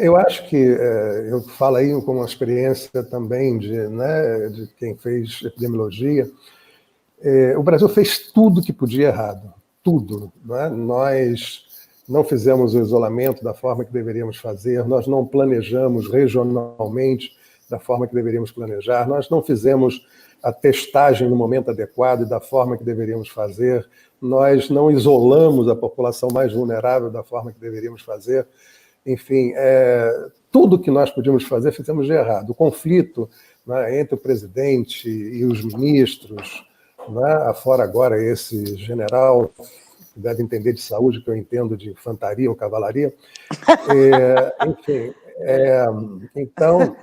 Eu acho que eu falo aí com uma experiência também de quem fez epidemiologia. O Brasil fez tudo que podia errado, tudo. Né? Nós não fizemos o isolamento da forma que deveríamos fazer, nós não planejamos regionalmente da forma que deveríamos planejar, nós não fizemos a testagem no momento adequado e da forma que deveríamos fazer, nós não isolamos a população mais vulnerável da forma que deveríamos fazer. Enfim, tudo que nós podíamos fazer, fizemos de errado. O conflito, né, entre o presidente e os ministros, né, afora agora esse general, que deve entender de saúde, que eu entendo de infantaria ou cavalaria. Enfim, então,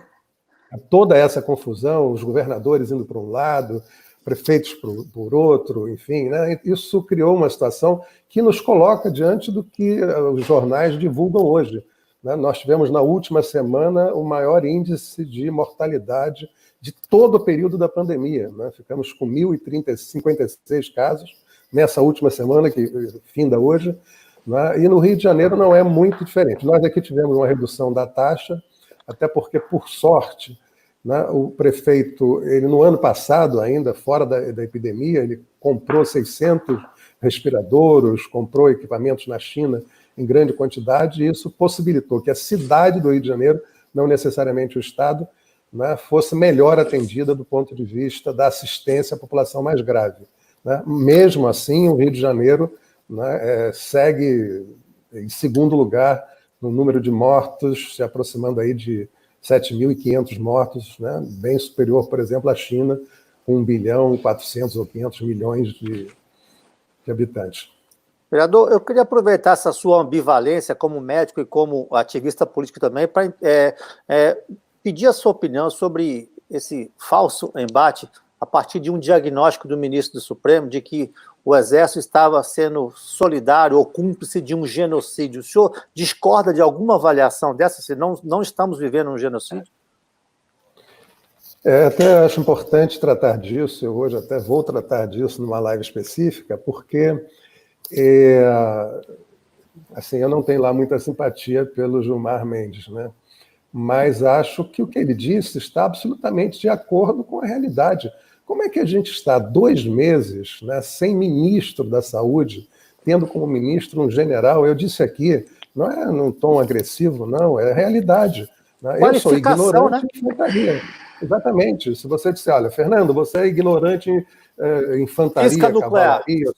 toda essa confusão, os governadores indo para um lado, prefeitos por outro, enfim, né, isso criou uma situação que nos coloca diante do que os jornais divulgam hoje. Nós tivemos, na última semana, o maior índice de mortalidade de todo o período da pandemia. Ficamos com 1.056 casos nessa última semana, que finda hoje. E no Rio de Janeiro não é muito diferente. Nós aqui tivemos uma redução da taxa, até porque, por sorte, o prefeito, ele no ano passado, ainda fora da epidemia, ele comprou 600 respiradores, comprou equipamentos na China em grande quantidade, e isso possibilitou que a cidade do Rio de Janeiro, não necessariamente o Estado, fosse melhor atendida do ponto de vista da assistência à população mais grave. Mesmo assim, o Rio de Janeiro segue em segundo lugar no número de mortos, se aproximando aí de 7.500 mortos, bem superior, por exemplo, à China, com 1 bilhão, 400 ou 500 milhões de habitantes. Vereador, eu queria aproveitar essa sua ambivalência como médico e como ativista político também para pedir a sua opinião sobre esse falso embate a partir de um diagnóstico do ministro do Supremo de que o Exército estava sendo solidário ou cúmplice de um genocídio. O senhor discorda de alguma avaliação dessa, se não estamos vivendo um genocídio? Até acho importante tratar disso, eu hoje até vou tratar disso numa live específica, porque assim, eu não tenho lá muita simpatia pelo Gilmar Mendes, mas acho que o que ele disse está absolutamente de acordo com a realidade. Como é que a gente está 2 meses sem ministro da Saúde, tendo como ministro um general? Eu disse aqui, não é num tom agressivo, não, é a realidade. Eu sou ignorante em infantaria. Exatamente. Se você disser, olha, Fernando, você é ignorante em infantaria, cavalaria,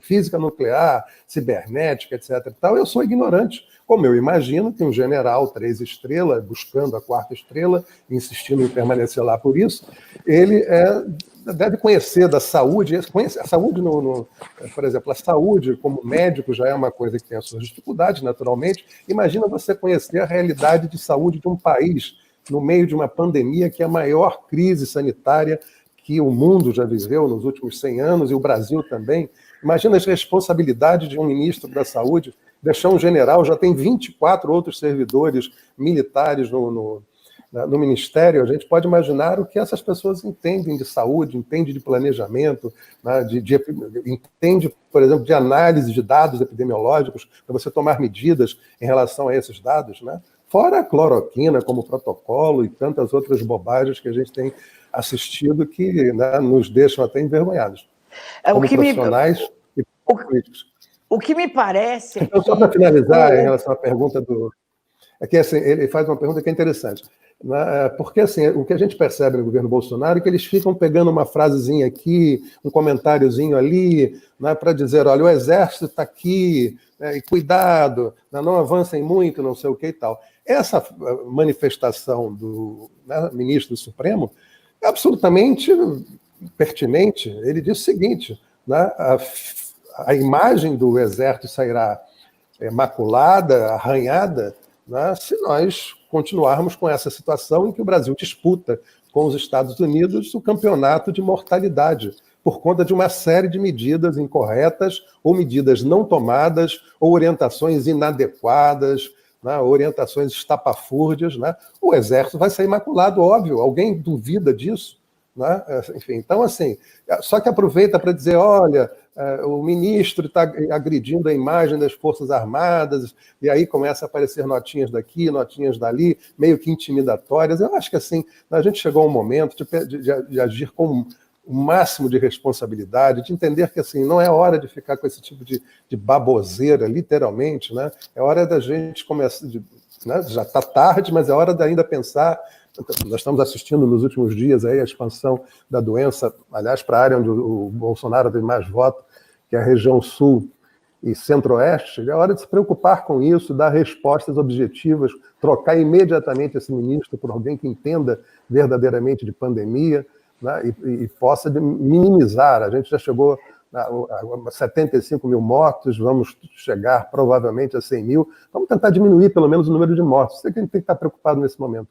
física nuclear, cibernética, etc. Eu sou ignorante. Como eu imagino que um general 3 estrelas, buscando a 4ª estrela, insistindo em permanecer lá por isso, ele deve conhecer da saúde. A saúde, por exemplo, a saúde como médico já é uma coisa que tem as suas dificuldades, naturalmente. Imagina você conhecer a realidade de saúde de um país no meio de uma pandemia que é a maior crise sanitária que o mundo já viveu nos últimos 100 anos, e o Brasil também. Imagina as responsabilidades de um ministro da Saúde, deixar um general, já tem 24 outros servidores militares no Ministério. A gente pode imaginar o que essas pessoas entendem de saúde, entendem de planejamento, entendem, por exemplo, de análise de dados epidemiológicos, para você tomar medidas em relação a esses dados, Fora a cloroquina como protocolo e tantas outras bobagens que a gente tem assistido que nos deixam até envergonhados. Como profissionais e políticos. O que me parece então, só para finalizar, em relação à pergunta do... Aqui, assim, ele faz uma pergunta que é interessante. Porque assim, o que a gente percebe no governo Bolsonaro é que eles ficam pegando uma frasezinha aqui, um comentáriozinho ali, para dizer, olha, o Exército está aqui, e cuidado, não avancem muito, não sei o que e tal. Essa manifestação do ministro do Supremo é absolutamente pertinente. Ele diz o seguinte, a imagem do Exército sairá maculada, arranhada, se nós continuarmos com essa situação em que o Brasil disputa com os Estados Unidos o campeonato de mortalidade, por conta de uma série de medidas incorretas ou medidas não tomadas ou orientações inadequadas, orientações estapafúrdias. O Exército vai sair maculado, óbvio. Alguém duvida disso? Enfim, então, assim, só que aproveita para dizer, olha, o ministro está agredindo a imagem das Forças Armadas, e aí começa a aparecer notinhas daqui, notinhas dali, meio que intimidatórias. Eu acho que assim, a gente chegou a um momento de agir com o máximo de responsabilidade, de entender que assim, não é hora de ficar com esse tipo de baboseira, literalmente, né? É hora da gente começar, né? Já está tarde, mas é hora de ainda pensar. Nós estamos assistindo nos últimos dias aí a expansão da doença, aliás, para a área onde o Bolsonaro tem mais voto, que é a região sul e centro-oeste. É hora de se preocupar com isso, dar respostas objetivas, trocar imediatamente esse ministro por alguém que entenda verdadeiramente de pandemia, né, e possa minimizar. A gente já chegou a 75 mil mortos, vamos chegar provavelmente a 100 mil. Vamos tentar diminuir pelo menos o número de mortos. Isso é que a gente tem que estar preocupado nesse momento.